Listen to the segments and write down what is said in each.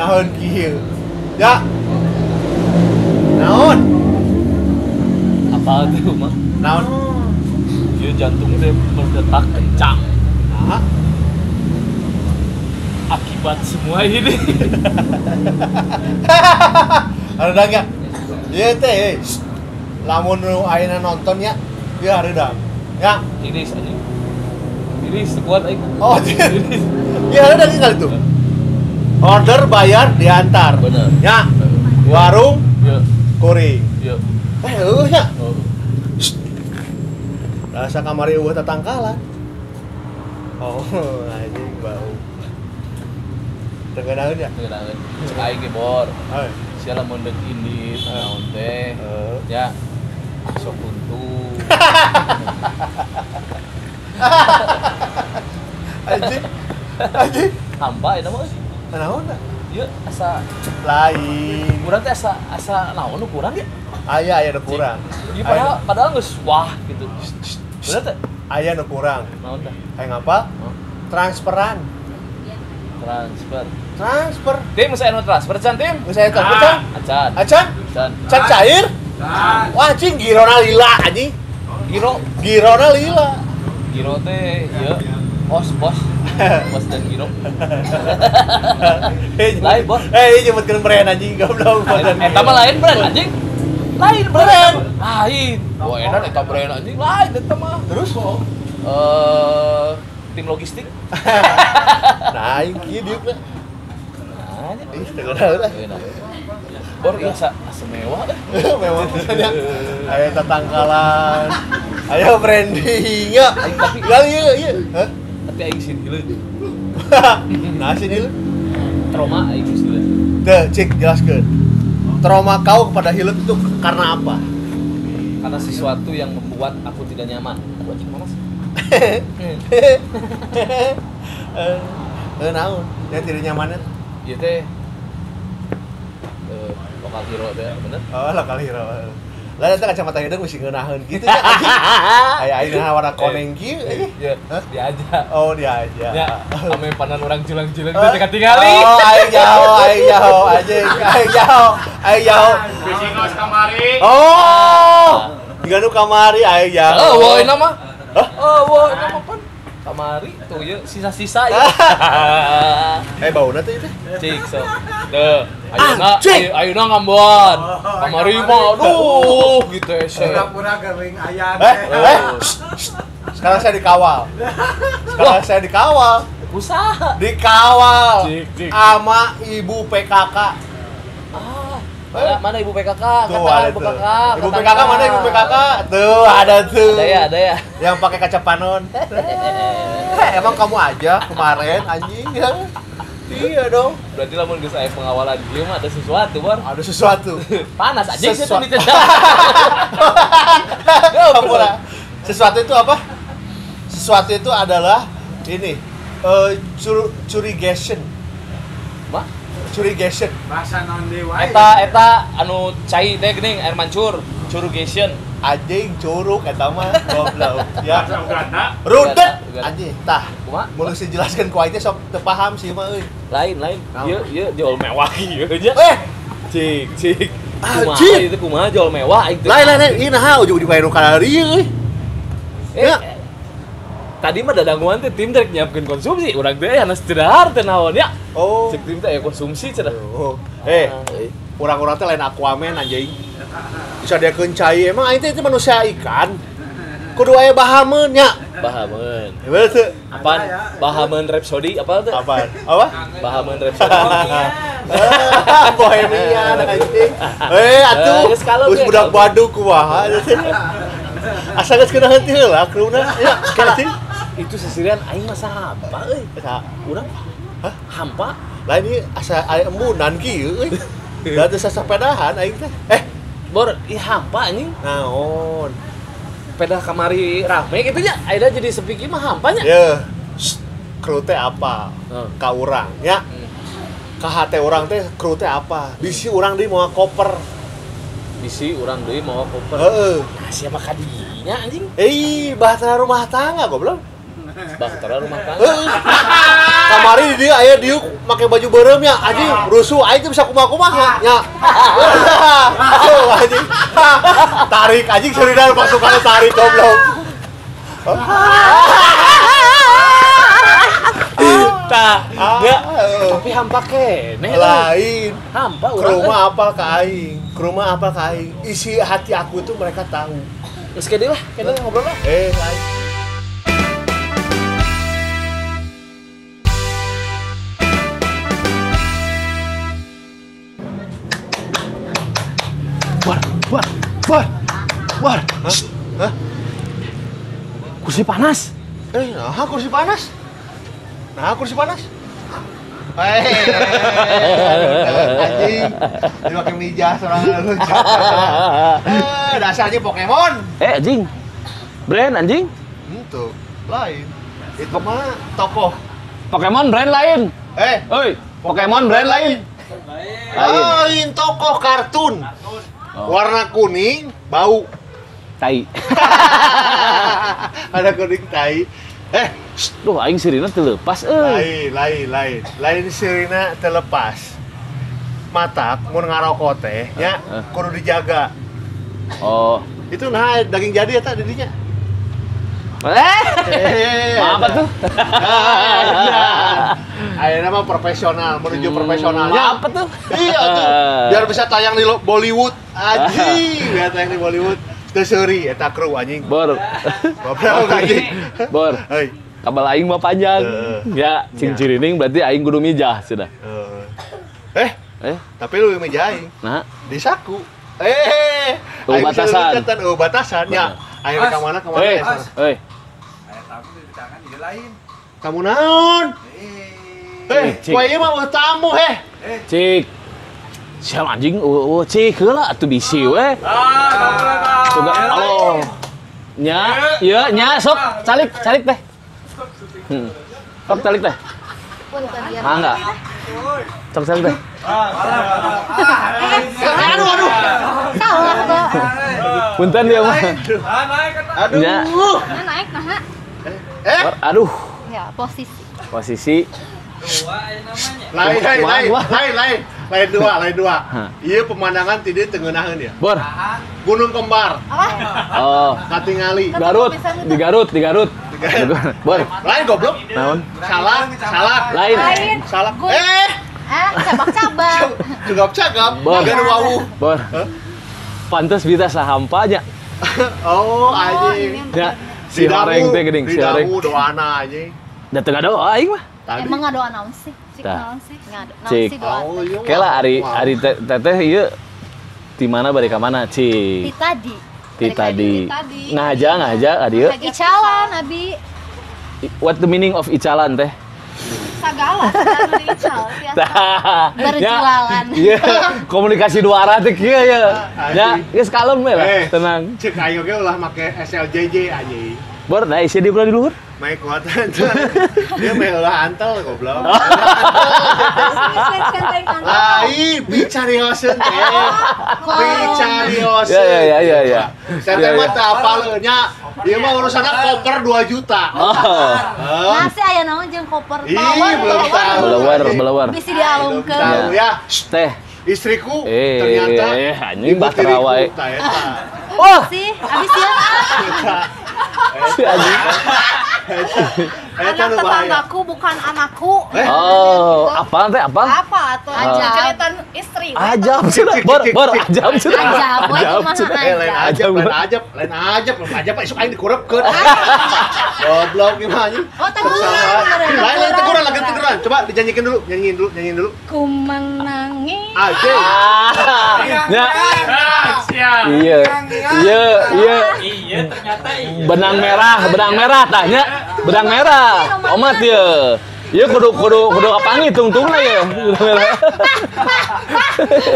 naon kieu. Ya. Naon? Apa tuh mah? Naon? Dia jantung teh berdetak kencang. Nah. Akibat semua ini. Ada enggak? Ieu teh. Lamun nu ayeuna nonton ya, ieu hareudang. Ya. Iris aja. Iris kuat aing. Oh, iya hareudang kali itu. Order bayar diantar. Bener. Ya. Warung Iya. kuring. Iya. Ya. Oh. Rasa kamari eueuh tatangkalan. Oh, anjing bau. Tergenaeun ya? Ngeunaan. Cek aing ge bor. Heuh. Sia lamun deuk indit naon teh. Ya. Sok untung. Anjing. Anjing. Hampa eta mah. Naon da? Ieu asa Lain. urang teh asa naon nu kurang ya? Aya nu kurang. Ieu padahal geus wah gitu. Bener teh? Aya nu kurang. Naon teh? Hayang apa? Oh. Transferan. Transfer. Tim saya anu transfer can tim. Geus aya transfer can? Acan. Acan? Acan. Can cair? Wah, anjing girona lila anjing. Girona lila. Giro teh ieu pos dan giro. Lain, Bor. Nyebutkeun brand anjing goblok. Eta mah lain brand anjing. Lain brand. Lain. Wah, edan eta brand anjing lain eta mah. Terus Tim logistik. nah, ini kieu dieu teh. Nah, Ih, teu lah. Bor ieu asa mewah euy. Memang nya aya tatangkalan. Ayo branding ya. Tapi Iya. Hah? tapi aing sih dulu. Nah, sini lu. Trauma aing sih dulu. Teh, cek jelaskeun. Trauma kau kepada hilup itu karena apa? Karena sesuatu yang membuat aku tidak nyaman. Aku anjing mana sih? Naon? Yang tidak nyamannya? Ieu teh lokal hero teh bener. Oh, lokal hero. Lah eta kacamata hideung mesti ngeunaheun kitu nya. Aya ayeuna warna koneng kieu. Iya, diajak. Oh, dia aja. Ya, ame panan orang julang-julang teh teka tingali. Oh, aing jauh anjing. Aing jauh. Bisingos kamari. Oh. Jika nu kamari aing jauh. Oh, woi nama. Hah? Oh, woi nama pan. Kamari tuh ya sisa-sisa ya. Bauna teh teh. Cik so. Teu, ayeuna ngambon. Kamari mah aduh gitu ya. Pura-pura geuring aya Sekarang saya dikawal. Usaha. Dikawal. Cik. Sama ibu PKK. Mana ibu PKK? Tuh Katakan ada ibu tuh. PKK. Ibu PKK mana ibu PKK? Tuh ada tuh. Ada ya. Yang pakai kaca panon. Emang kamu aja kemarin anjing ya? Iya dong. Berarti lamun geus aya pengawalan ieu mah ada sesuatu, Bor. Ada sesuatu. Panas aja sih tuh Sesuatu. ditendang. Kamu lah. Sesuatu itu apa? Sesuatu itu adalah ini curigation. Mah? Curigation. bahasa non dewa. Eta anu cai teh geuning air mancur, curugation. Anjing curug eta mah goblok. Ya. Bahasa Uganda. Rudet Uganda. anjing tah. Kumaha? Mun geus dijelaskeun ku aing teh sok teu paham sih mah euy. Lain. Naon? Ieu jual mewah ieu aja. Cik. Anjing. Itu kumaha jual mewah aing teh. Lain ieu naha ujug-ujug aya nu kalari euy. Ya. Tadi mah dadanguan teh tim rek nyiapkeun konsumsi, urang teh aya istirahat teh naon ya. Oh. Cek tim teh aya konsumsi cenah. Oh. Urang-urang teh lain Aquaman anjing. Bisa dia cai emang aing teh itu manusia ikan. Kudu aya bahameun nya. Bahameun. Bener teu? Apaan? Bahameun Rhapsody apa teh? Apaan? Apa? Bahameun Rhapsody. Bohemian anjing. Atuh. Geus kalem Geus ya, budak kalem. Badung kumaha asa geus kena henteu heula kreuna. Ya, kanting. Itu sesirian aing mah sahampa euy. Urang Hah? hampa. Lain ieu asa aya embunan kieu euy. Da teu sasepedahan aing teh. Bor, ih hampa anjing. Naon? Peda kamari rame gitu nya. Aida jadi sepi kieu mah hampanya. Ye. Kru teh apa? Heeh. Ka urang nya. Ka hate urang teh kru teh apa? Bisi urang deui moal koper. Bisi urang deui mawa koper. Heeh. Nah, sia mah kadinya anjing. Bahasa rumah tangga goblok. Bahtera rumah tangga. Kamari di dia aya diuk make baju beureum nya anjing rusuh aing teh bisa kumaha-kumaha nya. Anjing. Tarik anjing seurina pasukan tarik goblok. Tah, enggak. Tapi hampa keneh. Lain. Hampa Ke urang. rumah apal ka aing. Ke rumah apal ka aing. Isi hati aku tuh mereka tahu. Geus kene lah, kene ngobrol lah. Lain. War. Hah? Kursi panas. Nah kursi panas. Anjing. Dia pakai meja sorangan lu. Dasarnya Pokemon. Anjing. Brand anjing. Tuh, lain. Itu mah tokoh. Pokemon brand lain. Oi, Pokemon brand lain. Lain tokoh kartun. Warna kuning, bau. Tai. Ada kuning tai. Duh, aing sirina teu leupas euy. Lain sirina terlepas. Matak mun ngarokok teh nya kudu dijaga. Oh. Itu nah daging jadi eta di dinya. Apa tuh? Ayeuna mah profesional, menuju profesionalnya. Apa tuh? Iya tuh. Biar bisa tayang di Bollywood. Anjing, biar tayang di Bollywood. Teu seuri eta kru anjing. Bor. Goblok anjing. Bor. Hei. Kabel aing mah panjang. Ya, cing cirining berarti aing kudu mijah sudah. Tapi lu meja aing. Nah, Di saku. Tuh batasan. Batasan ya. Ayo ka mana? Hei. Aya tamu di tangan di lain. Kamu naon? Cik. Koe ieu mah tamu Cik. Siapa anjing? Cik heula atuh bisi we. Tuga oh. Nya, ieu nya sok calik teh. Sok calik teh. Enggak. Sok calik teh. Aduh. Salah tuh. Punten dia mah. Aduh. Nya. Naik nah. Aduh, Ya, posisi. posisi Lain dua. Iya pemandangan tidak tengenahan ya. Bor. Gunung Kembar, Apa? Oh, Katingali. Garut. Bor. Lain goblok. Naon? Salah. Lain. Salah. Gun. Cabak-cabak. Cagap. Bor. Gan wau. Bor. Pantes bisa sahampanya. Oh, anjing. Ya, si horeng teh geuning, si horeng. Didamu doana anjing. Da teu ngadoa aing mah. Tadi. Emang ngadoa naon sih? Cik Tah. naon sih? Naon Cik. sih doa? Oh, iya. Kela ari Wah. teteh ieu di mana bari ka mana, Cik? Di tadi. Di tadi. tadi. Ngaja adieu. Icalan, Abi. What the meaning of icalan teh? Sagala, sagala ical. Tah. Berjualan. Iya, komunikasi dua arah teh kieu ya. Ya, geus kalem we lah, tenang. Cek ayo ge ulah make SLJJ anjing. Bor, da isi di bulan di luhur. Main kuatan tuh. Dia main ulah antel goblok. Lain bicari hosen teh. Bicari hosen. Ya. Saya teh mah teu apal nya. Ieu mah urusanna koper 2 juta. Oh. Nasi aya naon jeung koper Ih, belum tahu. Belawar. Bisa dialungkeun. Tahu ya. Teh. Istriku ternyata anjing ibu bahtera tiriku, wae. tah eta. Oh, Sih, abis ya. si anjing. Eta Anak nu bahaya. tetanggaku bukan anakku. Oh, apa teh apa? Apa tuh? Aja. Cerita istri. Ajab cenah. Bor, ajab cenah. Ajab, we kumaha cenah. ajab. Lain ajab esuk aing dikurepkeun. Goblok gimana anjing? Oh, teguran, beneran. Lain teguran lagi teguran. Coba dijanjikan dulu, nyanyiin dulu. Ku menangis. Aja. Ya. Iya. Ternyata iya. Benang merah tanya. Benang merah. Omat ya. Iya kudu apa ngitung-tungna ya.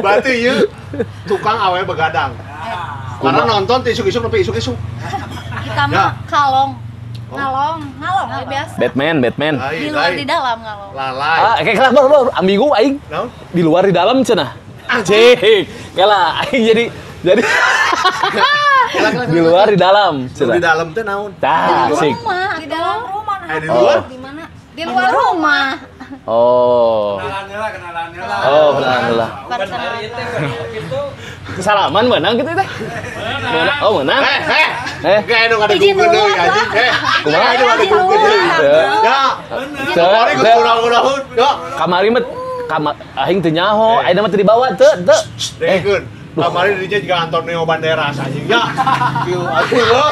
Berarti ieu tukang awe begadang. Karena nonton teh isuk-isuk nepi isuk-isuk. Kita mah kalong. Ngalong biasa. Batman. Di luar di dalam ngalong. Lalai. Kayak kelah bor ambigu aing. Naon? Di luar di dalam cenah. Cik. Kela aing jadi di luar di dalam Di cenah. dalam teh naon? Tah, sik. Rumah, di dalam rumah Di luar? Di mana? Di luar rumah. Oh. Kenalan lah. Oh, kenalan. Kesalaman menang gitu teh. Menang. Oh, menang. Gak ada Izin Google dulu, deui anjing. Kumaha? Ada Google deui. Ya. Kamari geus kurang-kurang. Ya. Kamari mah aing teu nyaho, ayeuna mah teu dibawa teu. Dekeun. Kamari di juga Antonio Banderas anjing. Ya. Kieu atuh lo.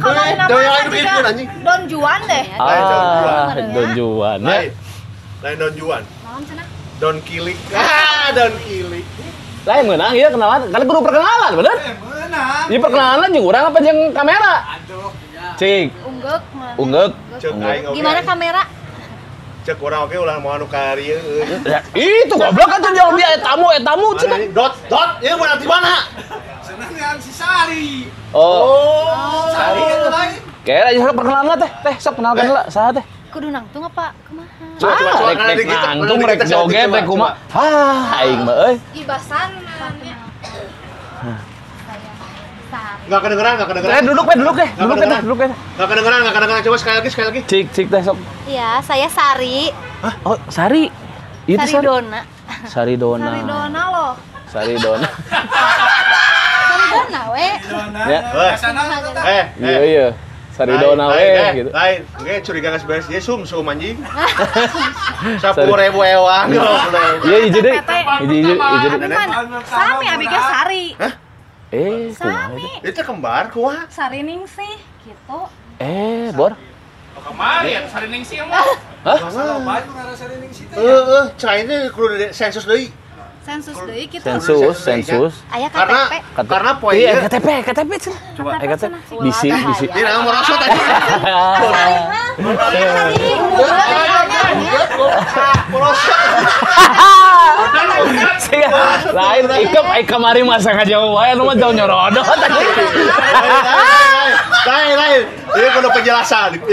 Kamari nama Doyan kan bikin juga anjing. Don Juan deh. Don Juan. Lain Don Juan. Naon cenah? Don Kilik. Don Kilik. Lain menang ieu kenalan. Kan kudu perkenalan, bener? Menang. Ieu perkenalan jeung urang apa jeung kamera? Aduh, ya. Cik, Unggek mana? unggek. Cek aing oge. Gimana kamera? Cek urang oge ulah mau anu ka ieu. Ya, itu goblok kan tuh jawab dia tamu cenah. Dot, ieu mana di mana? Senang dengan si Sari. Oh. Sari itu lain. Kayaknya aja sok perkenalan lah teh sok kenalkan lah, saha teh. Kudu nangtung apa? Kumaha? Coba, Rek gitu. nangtung, Mana rek dikit, joget, coba, rek kumaha. Aing mah euy. Ibasan. Enggak kedengeran. Duduk deh. Enggak kedengeran. Coba sekali lagi. Cik teh sok. Iya, saya Sari. Oh, Sari. Itu Sari Dona. Sari Dona. Sari Dona loh. Sari Dona. Sari Dona we. Ya. Sana kota. Iya. Sari Dona we gitu. Lain. Oke, curiga geus beres dia sum anjing. 10.000 ewang. Iya, hiji deui. Hiji. Abi mah sami abi ge Sari. Kumaha itu? Itu kembar kumaha? Sari Ningsih gitu. Bor. Kemarin Sari Ningsih mah. Hah? Salah banyak ngarasa ning situ. Cai ini kudu sensus deui. Sensus deui gitu. Sensus. Aya Karena KTP. poin Iya, ieu KTP cenah. Coba KTP. Bisi. Ini nama merosot aja. Lain ikep kemari masa ngajauh wae nu mah jauh nyorodot tadi. Lain. Ini kudu penjelasannya.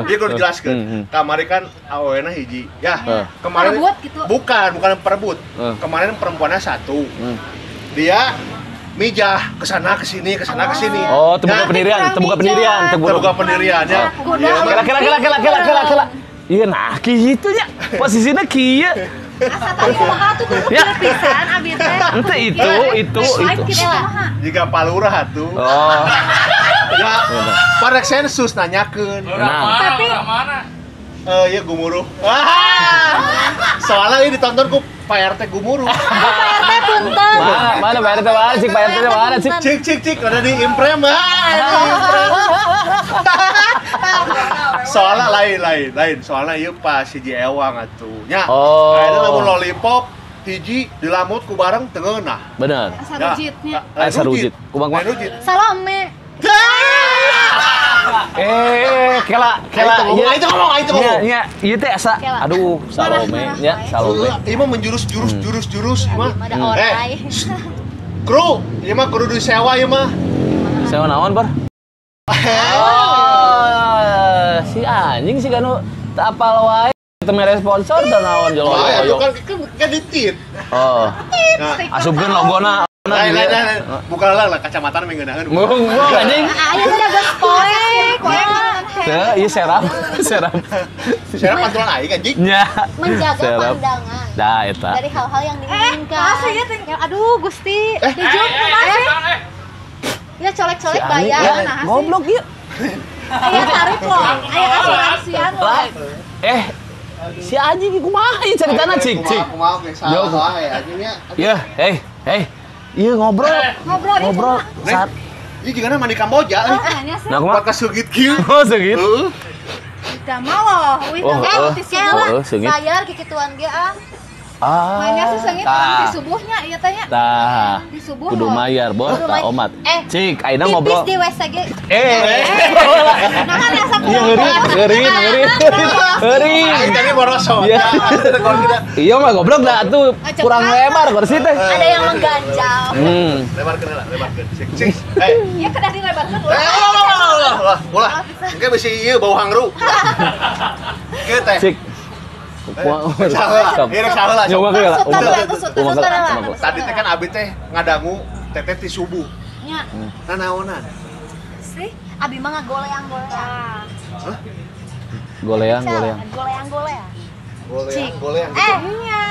Ini kudu dijelaskeun. Kamari kan awena hiji. Ya, kemarin Perebut gitu. bukan perebut. Kemarin perempuannya satu. Dia mijah kesana kesini. Oh, terbuka pendirian. Ya. Kela. Iya nah kitu nya. Posisinya kieu. Asa tadi kumaha tuh kudu Ya. pisan abi teh. Ente itu. Gitu kumaha? Jika palurah tuh. Oh. Ya, parek sensus nanyakeun. Tapi Ya gumuruh. Soalnya ini ditonton ku Pak RT gumuruh. PRT punten. Mana Pak RT mana sih? Pak RT mana sih? Cik, ada di imprem. Soalnya lain. Soalnya ieu pas hiji ewang atuh. Nya. Oh. Nah, itu lamun lollipop hiji dilamut ku bareng teu ngeunah. Bener. Sarujitnya. Sarujit. Kumaha? Rujit. Salome. Kela. Itu ngomong. Iya, ieu teh asa. Aduh, Salome nya, Salome. Ieu mah menjurus mah. Ada orai. Kru, ieu mah kudu disewa ieu mah. Sewa naon, Bor? Si anjing sih kan teu apal wae. Teu mere sponsor teu naon Itu jolo-jolo. kan ditit. Oh. Nah, Asupkeun logona. lain. Bukan lah kacamata mengeunaheun. Mung anjing. Aya teh ada poek Teu, ieu seram. Saya pantulan aing anjing. Nya. menjaga Serap. pandangan Dah eta. dari hal-hal yang diinginkan. Yang aduh Gusti. Jujur Ya colek-colek Si bayar anjing, nah. goblok ieu. Aya tarif loh. Aya asuransian loh. Si anjing kumaha ieu caritana cik. Kumaha ge salah wae anjingnya. Ya, Iya ngobrol. Ngobrol. Saat Ieu jigana mandi Kamboja. Hanya sih. nah kumaha? Pakai seugit kieu. Oh segitu. Kita mau loh. Wih, seungit. sayar kikituan ge ah. Mainnya sih seungit tah. di subuhnya ieu teh nya. Tah. Di subuh. Kudu loh. mayar, Bor. Kudu Tah may- omat. Eh, Cik, ayeuna ngobrol. Pipis di WCG. Nah ngeri. Aing tadi borosot. Iya. Kalau kita Iya mah goblok dah tuh kurang lebar kursi teh. Ada yang mengganjal. lebarkeun lah, lebarkeun. Cik. Ya kedah dilebarkeun Ulah. Engke bisi ieu bau hangru. Kieu teh. Cik. Ieu rek saheula. Nyoba ke lah. Tusut. Tadi teh kan abi teh ngadangu teteh ti subuh. Nya. Nanaonan. Sih. Abi mah ngagoleang-goleang. Goleang. Goleang-goleang. Goleang. Nya.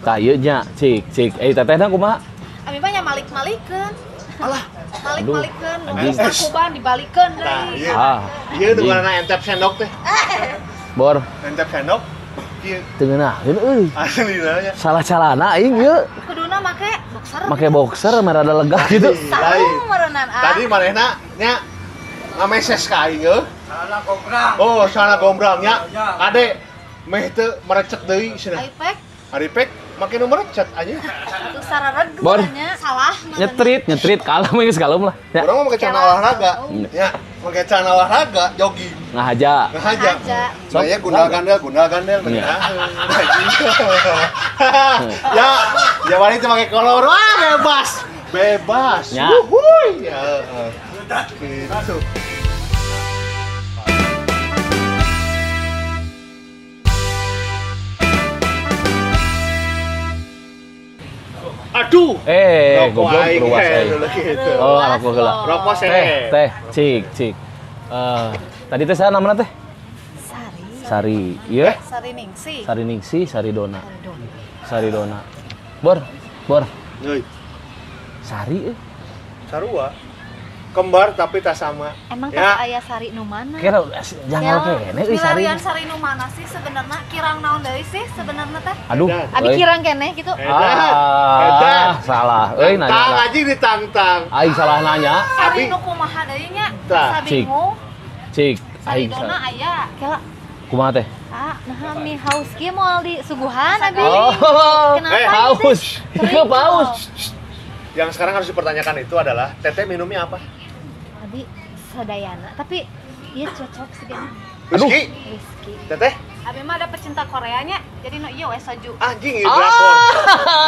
Tah ieu nya, cik. Tetehna kumaha? Abi mah nya malik-malikeun. Alah, Malik-malikeun, anjing. sakuban dibalikeun nah, deui. iya. Ieu denganna entep sendok teh. Bor, Entep sendok. Ieu teu ngeunaheun euy. aslina nya. Salah calana aing ieu. Kuduna make boxer. Make boxer merada lega gitu. sarung meureunan Tadi manehna nya ngameses ka aing euy. Salah gombrang. Oh, salah gombrangnya. Kade meh teu merecet deui cenah. Aipek Aripek make nu merecet aja. atuh sarareg Bor. nya salah Nyetrit kalem geus kalem lah. Ya, Urang mah make celana olahraga. Ya, make celana olahraga jogging. ngahaja. Ngahaja. Ngahaja. Saya gundal gandel Iya. Ya wanita pakai kolor. Wah, bebas. Ya. Wuhuy. Ya. Gitu. Aduh. Goblok aing ruas aing. dulu gitu. Oh, anak gua heula. Rokok Teh, cik. Tadi teh sana namanya teh? Sari. Sari. Iya. Sari Ningsi. Sari Ningsi, Sari Dona. Aduh. Sari Dona. Bor. Euy, Sari sarua. Kembar tapi tak sama. Emang Ya. teh aya sari nu mana? Kira jangan kene euy Sari. Milarian sari nu mana sih sebenarnya? Kirang naon deui sih sebenarnya teh? Aduh. Abi euy. kirang keneh gitu. Edan. Salah. Euy Tang nanya. aja ditantang. Aing salah nanya. Sari Abi- nu kumaha deui nya? Tah, Asa cik. bingung. Cik. Sari Aing dona salah. aya. Kela Kumaha teh? nah mi haus kieu moal di suguhan abi. Oh. Kenapa Paus. Kering Itu paus. Yang sekarang harus dipertanyakan itu adalah Teteh minumnya apa? Abi sadayana, tapi ieu cocok sih gini. Whisky? Whisky. Teteh? Abi mah ada pecinta Koreanya, jadi no ieu we soju. Anjing, drakor.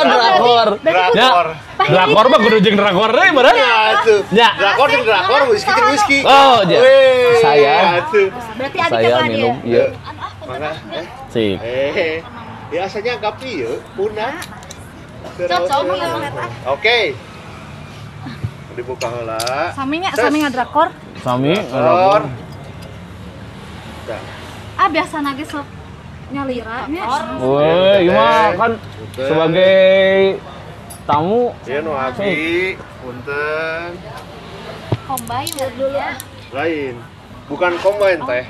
Drakor. Drakor. Drakor mah kudu jeung drakor deui bener. Ya, tuh. Ya. Drakor jeung drakor, whisky jeung whisky. Oh, ja. Weh, Saya. tuh. Berarti abi Saya kenal minum dia. ieu. Mangga, Cik. biasanya gapi ya, punah. Cocok mah memang eta. Oke. Dibuka heula. Saminya Tes. sami ngadrakor. Sami Drakor. Ah biasa nage sok nyalira nya. Woi, ieu mah kan sebagai tamu. Ieu nu abi, punten. Combine dulu. Lain. Bukan combine teh.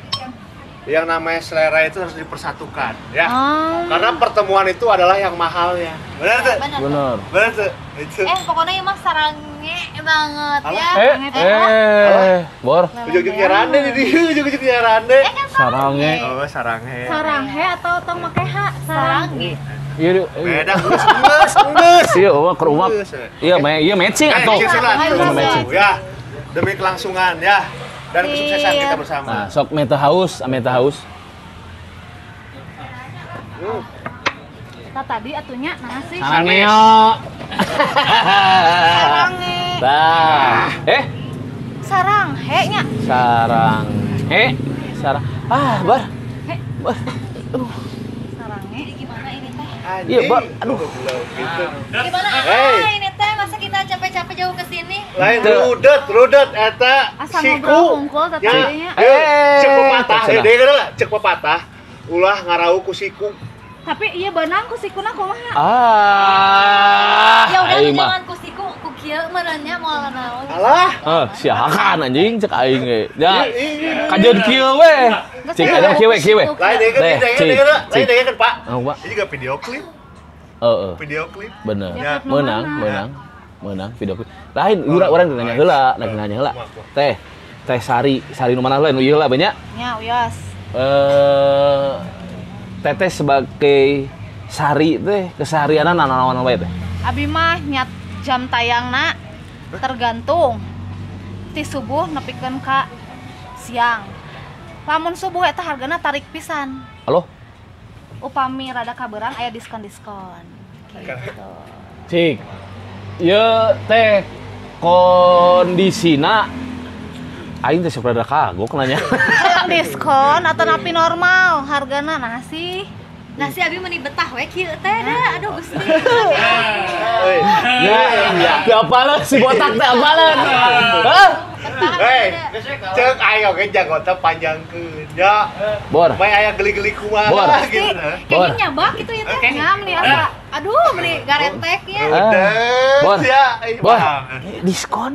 Yang namanya selera itu harus dipersatukan, ya. Karena pertemuan itu adalah yang mahalnya. Benar tuh? Bener. Benar tuh? Itu. Pokoknya emang sarangnya banget ya. Bor. Ujug-ujugnya rande di dia, ujug-ujugnya rande. Kan Sarangnya. Oh, saranghe. saranghe atau tong make ha? Sarangge. Iya, Beda geus. iya, ke rumah. Iya, iya matching atuh. Matching. Ya. Demi kelangsungan ya dan kesuksesan kita bersama. Nah, sok meta haus. Nah tadi atunya nah sih. Sarangnya. Saranghe. Dah. Saranghe nya. Sarang. Bar. Saranghe gimana ini teh? Iya, Bar. Aduh. Gitu. Gimana Hey. ini teh masa kita capek-capek jauh ke sini? Lain rudet eta Asa siku. ngobrol hungkul tetangnya. Cek pepatah, deui geura cek pepatah. Ulah ngarau ku siku. Tapi iya benang ku sikuna kumaha? Ya udah aing mah. jangan ku siku ku kieu meureunya moal naon. Alah. Siakan anjing cek aing ge. Ya. Kajeun kieu we. Cek ada kieu we. Lain deui kan lain deui kan Pak. Oh, Pak. Ini juga video klip. Video klip. Bener. Ya. Menang video klip. Lain urang nanya heula. Teh Sari nu mana lain ieu lah banyak. Nya uyas. Teteh sebagai Sari teh keseharianan naon wae teh. Abi mah nyat jam tayangna tergantung ti subuh nepikeun ka siang. Lamun subuh eta hargana tarik pisan. Halo? Upami rada kabeurang aya diskon-diskon. Gitu. Cik. Ieu teh kondisina aing teh sok rada kagok nanya. Diskon atau napi normal hargana nah sih. Nasi abi meuni betah we kieu teh da. Aduh Gusti. Ya, apalah si botak teh apalah. Hah? Hei, cek ayo ge jagota panjangkeun ya. Bor. Bae aya geli-geli kumaha Bor. gitu. Kayaknya nyabak gitu ya teh. Ngam nih asa. Aduh, beli garetek ya. Bor. Ya, Bor. Diskon.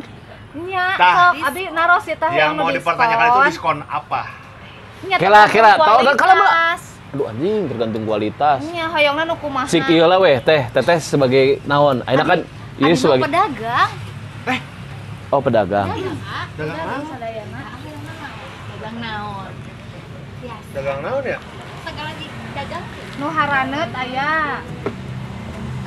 Nya, Tah. sok abi naros ya teh Yang mau nu dipertanyakan itu diskon apa? Nya, Kela, tergantung tahu kan kalau kualitas. Aduh anjing tergantung kualitas. Nya, hoyongna nu kumaha. Sik ieu lah weh teteh sebagai naon? Ayeuna kan ieu Abi mah sebagai pedagang. oh pedagang. Dagang Sadayana. Dagang naon? dagang naon ya? Segala dagang. Nu haraneut aya.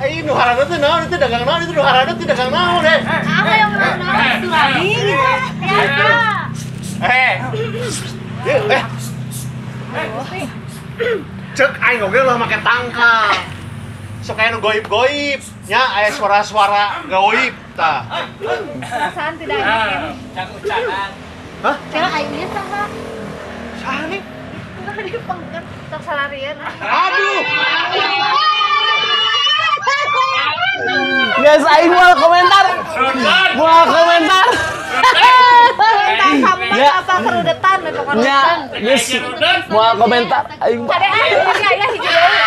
Nu haraneut teh naon itu dagang naon itu nu haraneut teh dagang naon Ah, hoyong naon? Surabi gitu. Ya. Cek aing oge lah make tangkal. Sok aya nu goib-goib, nya aya suara-suara goib tah. Perasaan tidak enak. Hah? Kira aingnya saha? Saha nih? Di pengker tersalarian. Aduh. Guys, aing mau komentar. Mau komentar. Kamu mah Ya. apa kerudetan pokoknya. Nya, geus mau komentar aing. Ada aja ya hiji deui.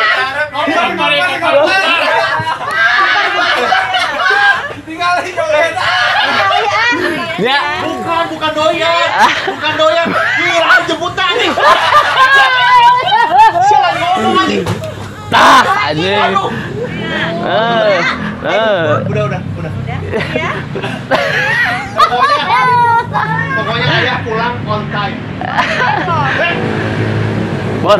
Tinggalin joget. Nya, Bukan doyan. Bukan doyan. Gila jemputan nih. Siapa ngomong anjing? tah anjing. Udah. Ya. Pokoknya ayah pulang on time. Bor.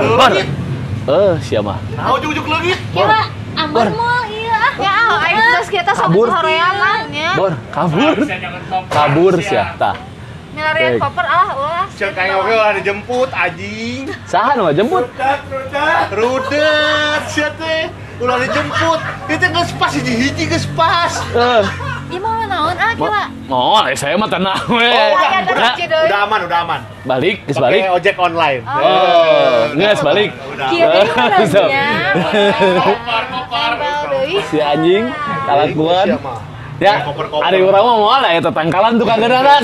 Siapa? Nah, ujuk-ujuk leungit. Kira aman mah iya. Ya, aing geus kita Kabur. sok hoream lah nya. Bor, kabur sia tah. Milarian koper ulah. Cek aing oge ulah dijemput anjing. Saha nu jemput? Rudet sia teh. Ulah dijemput. Itu geus pas hiji-hiji geus pas. Ieu mah naon kira. Mau, saya mah tenang we. Aya gaji deui. Udah aman. Balik, geus Pakai balik. ojek online. Geus balik. Udah. Kieu teh harusnya. Si anjing kalakuan. Siapa? Ya, Koper-koper. ada orang mah mau lah eta tangkalan tukang gedadak.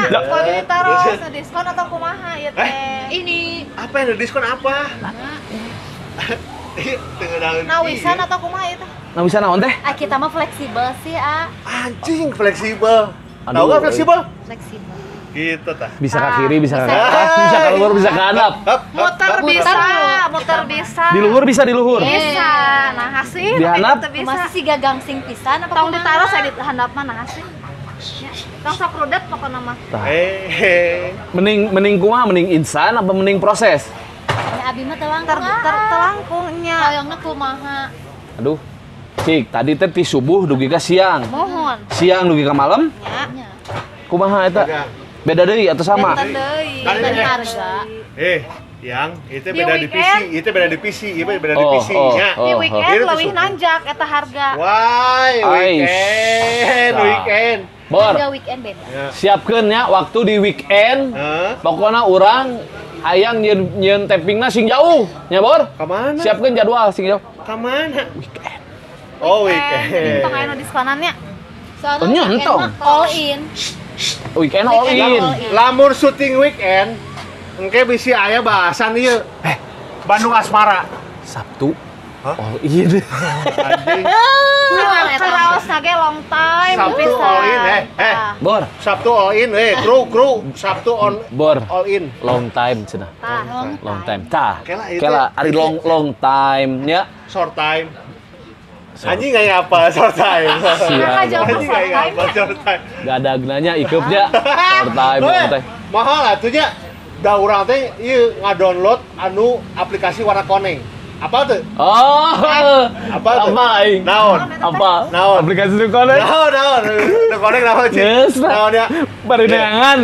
Kok ditaruh diskon atau kumaha ieu teh? Ini Apa yang ada diskon apa? Tengah nawisan atau kumaha ieu teh? Nah bisa naon teh? Kita mah fleksibel sih, Anjing fleksibel. Tahu Aduh. nggak fleksibel? Fleksibel. Gitu tah. Bisa ke kiri, bisa ke atas, bisa ke luhur, bisa ke handap. Muter bisa. Di luhur bisa di luhur. Bisa. Nah, hasil Di handap? bisa. Masih si gagangsing pisan apa tong ditaruh saya di handap mah nah hasil. Tong sok rudet pokona mah. Mending kumaha, mending instan apa mending proses? Ya abi mah telangkungnya. Hoyongna kumaha? Aduh. Cik, tadi teh ti subuh dugi ka siang. Mohon. Siang dugi ka malam? Ya. Kumaha eta? Beda deui atau sama? Benten deui. Kan Beda ini- harga. Yang itu Di beda di PC, weekend? itu beda di PC, itu beda di Oh, PC oh, nya. oh. Di Itu weekend tuh leuwih subuh. nanjak eta harga. Why Aish. weekend. Bor, Harga weekend beda. Ya. siapkeun ya waktu di weekend. Hah? Pokoknya orang hayang nyeun tappingna sing jauh, nya Bor. Kemana? Siapkeun jadwal sing jauh. Kemana? Oh weekend. Tong aya nu diskonannya. Oh, nyentong. All in. Weekend all in. Lamun syuting weekend, engke bisi aya bahasan ieu. Bandung Asmara. Sabtu. Hah? All in. Anjing. Karaosna ge long time Sabtu pisan. all in, Bor, Sabtu all in, kru. Sabtu Bor. all in. Long time cenah. Tah, Long time. Tah. Kela itu. Kela ari long time nya. Short time. Anjing kayak apa short time? Sial. Anjing kayak apa short time? Gadagnanya ikeupnya. Short time long time. Mahal atuh nya. Da urang teh ieu ngadownload anu aplikasi warna koneng. Apa tuh? Oh. Apa tuh? Apa aing? Naon? Apa? Naon? Aplikasi itu konek. Naon. Nu koneng naon sih? Yes. Naon ya? Bari neangan.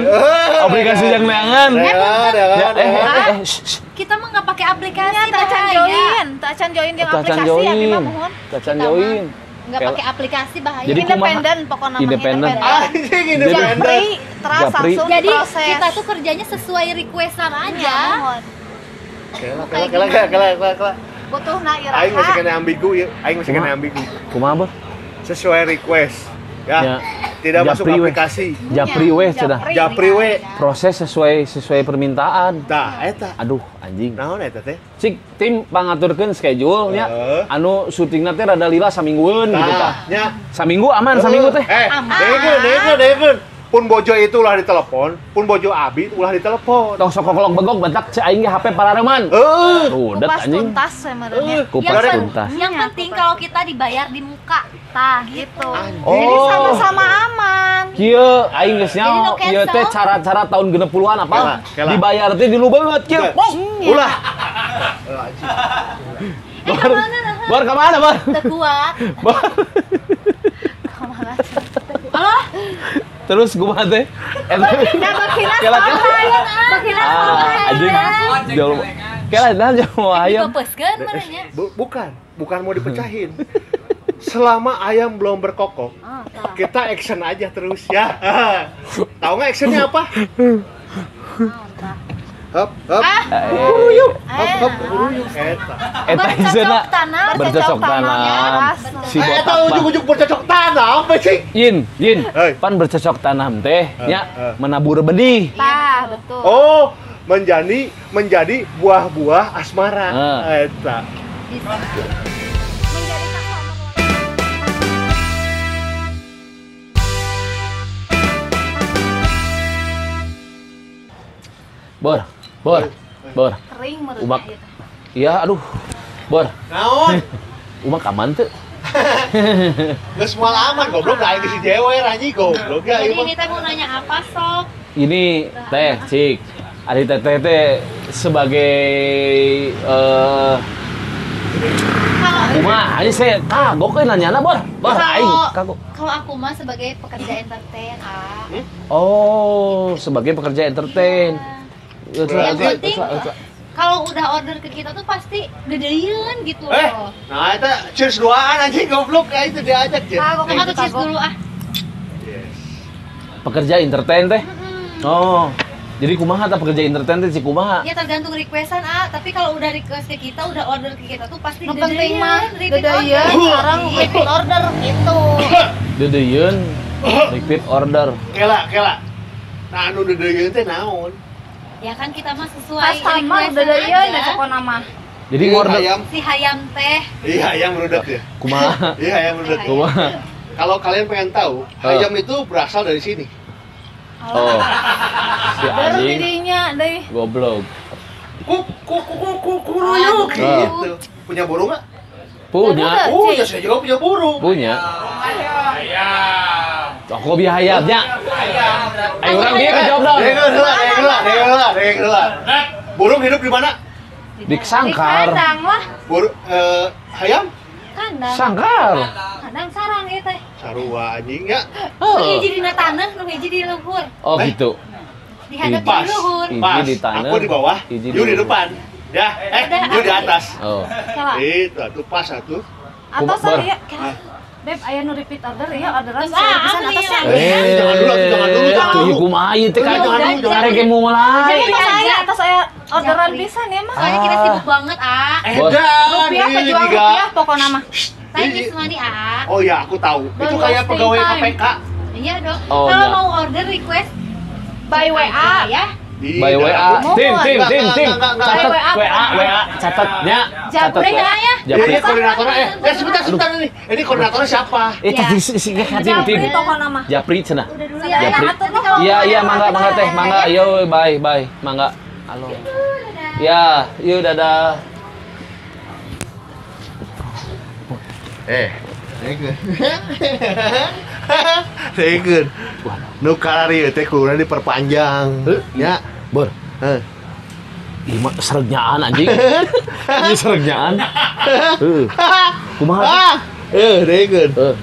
Aplikasi yang neangan. Ya, shh. kita mah nggak pakai aplikasi, tak can join yang Tak can aplikasi ya join. memang mohon. Tak can join. Nggak pakai aplikasi bahaya. Jadi Independen pokoknya mah, Independen. Anjing Japri independen. terus Japri. langsung Jadi proses. kita tuh kerjanya sesuai requestan Ya, aja. mohon. Kela. Butuh na Aing masih iraha. kena ambigu ya. Aing masih kena ambigu. Kumaha, Bor? Sesuai request. Ya. Ya. tidak masuk Japri we. aplikasi. Japri weh cenah. Japri we. Proses sesuai permintaan. Tah eta. Aduh, anjing. Naon eta teh? Cik tim pangaturkeun schedule nya. Anu syutingna teh rada lila saminggueun gitu tah. Nya. Saminggu aman, saminggu teh. Degeun. Pun bojo itu ulah ditelepon, pun bojo abi ulah ditelepon. Tong sok kolok begok bentak cek aing ge HP parareman. Rudet Kupas anjing. tuntas sebenarnya. Kupas tuntas. Yang penting kalau kita dibayar di muka. Tah gitu. Oh. Jadi sama-sama aman. Kieu aing geus Jadi nyaho, no ieu teh cancel. cara-cara tahun 60-an apa? Kela. Dibayar teh dilu banget kieu. Ulah. Bar ka mana, Bar? Udah kuat. Bar. Kemana? Allah, Terus kumaha teh? Ya bakina Kela- bakina Anjing. Jauh. Kela dah jauh ayam. dipepeskeun mananya. Bukan mau dipecahin. Selama ayam belum berkokok, kita action aja terus ya. Tahu nggak actionnya apa? Hop, hop, uruyuk, hop, uruyuk. Eta. Eta isena bercocok tanam. Si Eta botak mah. ujung-ujung bercocok tanam apa sih? Yin, Hei. pan bercocok tanam teh nya menabur benih. Tah, betul. Oh, menjadi buah-buah asmara. Eta. Menjadi customer. Bor. Kering mereka Umak. gitu. Iya, aduh. Bor, Naon? umak aman teu? Geus moal aman goblok da aing si jewer anjing goblok ya Jadi ieu mah. ini teh mau nanya apa sok? Ini teh, Cik. Ari teteh teh sebagai kumaha aja saya kagok euy nanyana, Bor. Bor aing kagok. Kalau aku mah sebagai pekerja entertain, Oh, sebagai pekerja entertain. Yang penting kalau udah order ke kita tuh pasti gedean gitu loh. Nah eta cheers duaan anjing goblok kayak itu diajak ya. Kagok tuh cheers dulu ah. Pekerja entertain teh. Oh. Jadi kumaha tah pekerja entertain teh si kumaha? Ya tergantung requestan tapi kalau udah request ke kita, udah order ke kita tuh pasti Yang penting mah repeat gedean order. sekarang repeat order gitu. Dedeyeun repeat order. Kela. Nah anu dedeyeun teh naon? Ya kan kita mah sesuai Customer requestan gedean aja. da pokona mah. Jadi Iya, ngorder ayam. Si hayam teh. Iya, ayam merudak ya. kumaha? Iya, ayam merudak. Kumaha? Kalau kalian pengen tahu, ayam itu berasal dari sini. Oh. Si Baru anjing dirinya deh. goblok. Kuruyuk gitu. Punya burung nggak? Punya. Oh, ya saya juga punya burung. Punya. Toko biayanya. Ayo orang dia kejawab dong. Degela. Burung hidup di mana? Di sangkar. Kandang lah. Burung ayam? Kandang. Sangkar. Kandang sarang ieu teh. Sarua anjing ya. Nu hiji dina taneuh, nu hiji di luhur. Oh gitu. Di hadap Pas. di luhur. Hiji Pas. di tanah, Aku di bawah, hiji you di luhur. depan. Ya, you di atas. Oh. Salah. Itu, atuh pas atuh. Atas Bar. saya. Beb, aya nu repeat order ya orderan Terus, saya ah, bisa ambil. atasnya. Jangan dulu, jangan dulu. Tuh kumaha ieu teh kan Jangan dulu, jangan karek dulu. mulai. Jadi pas saya atas saya orderan Japri. bisa nih mah. Soalnya kita sibuk banget, Bos. Rupiah pejuang rupiah pokoknya mah. Tanya geus mani, Oh ya, aku tahu. Itu kayak wasting pegawai time. KPK. Iya dong. Oh, Kalau iya. mau order request By WA. ya. By WA. Tim. Catat WA catatnya. Japri ya. Japri. Ini koordinatornya, sebentar ini. Ini koordinatornya siapa? Tadi si Japri tim. pokoknya mah. Japri cenah. Udah dulu Iya, ya. Japri. atur nih kalau Iya, mau mangga ada mangga teh, ada. mangga. Yo, bye. Mangga. Halo. Ya, yuk dadah. Tegeun. Nu karari teh kurang diperpanjang. Ya. Bor. Ih, mah seregnaan anjing. Ini seregnaan. Kumaha? Tegeun. Heeh.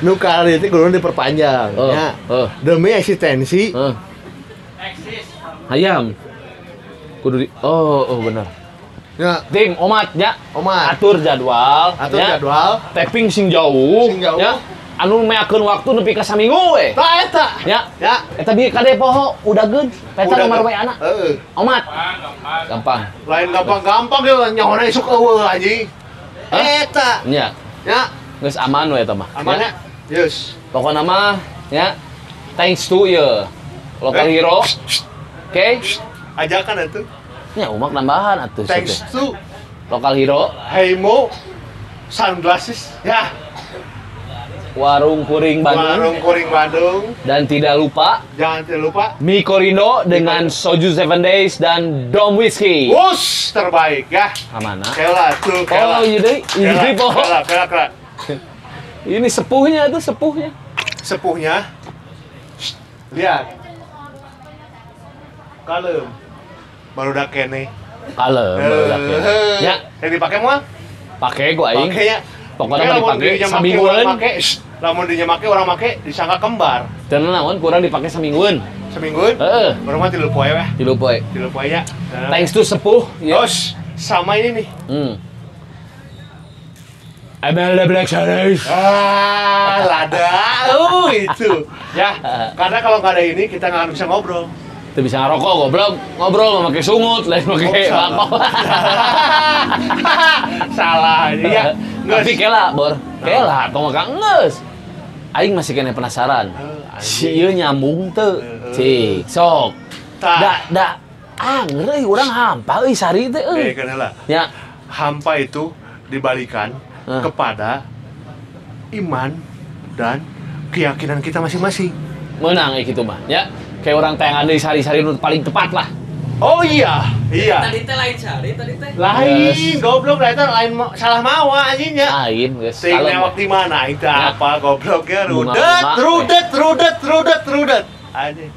Nu karari teh kurang diperpanjang. Ya. Demi eksistensi. Hayam. Kudu di oh benar. Ya, Tim, omatnya. Omat. Atur jadwal. Atur ya. jadwal. Taping sing jauh. Sing jauh. Ya. Anu meakeun waktu nepi ka saminggu we. Tah eta. Ya. Ya. Eta bieu kade poho udah geun. Eta nomor Udah, WA-na. Heeh. Omat. Gampang. Lain gampang-gampang ge nyahona isuk eueuh anjing. Hah? Eta. Nya. Ya, Geus aman we eta mah. aman ya? Yes. Pokokna mah ya Thanks to ya. Local hero. Oke. Ajakan itu. Ya umak tambahan atuh. Thanks to Local hero. Heimo Sunglasses. Ya. Warung Kuring Bandung. Warung Kuring Bandung. Dan tidak lupa Jangan tidak lupa. Mikorindo dengan Soju 7 Days dan Dom Whiskey. Wush, terbaik ya. Amana. Kela tuh, kela. Oh, iya deh. Ini po. Kela. Ini sepuhnya tuh, sepuhnya. Sepuhnya. Lihat. Kalem. Baru dah kene. Kalem, ya. Yang dipakai mah? Pakai gua aing. Pakainya. Pokoknya mah dipakai samingguan. Lamun dinya make orang make disangka kembar. Dan naon kurang dipakai semingguan. Semingguan? Heeh. Baru mah 3 poe weh. 3 poe. 3 poe nya. Thanks to sepuh. Ya. Terus sama ini nih. ML The Black Shadows. Lada. Itu. Ya, karena kalau nggak ada ini kita nggak bisa ngobrol. Itu bisa ngerokok, goblok. Ngobrol memakai sungut, lain pakai bakok. Salah ini ya. Tapi kela, Bor. Kela, tong makan geus. Aing masih kena penasaran. Si ieu nyambung teu. Cik, sok. Da angger urang hampa euy sari teh euy. Kan heula. Ya, Hampa itu dibalikan kepada iman dan keyakinan kita masing-masing. menang kitu mah. Ya, kayak orang tayangan deui sari-sari nu paling tepat lah. Oh iya. Tadi teh lain sari, tadi teh. Lain, goblok lah itu lain salah mawa anjingnya. Lain geus. Sing lewat di mana itu Ya. apa gobloknya Bunga rudet, lima, rudet, rudet, rudet, rudet. Anjing.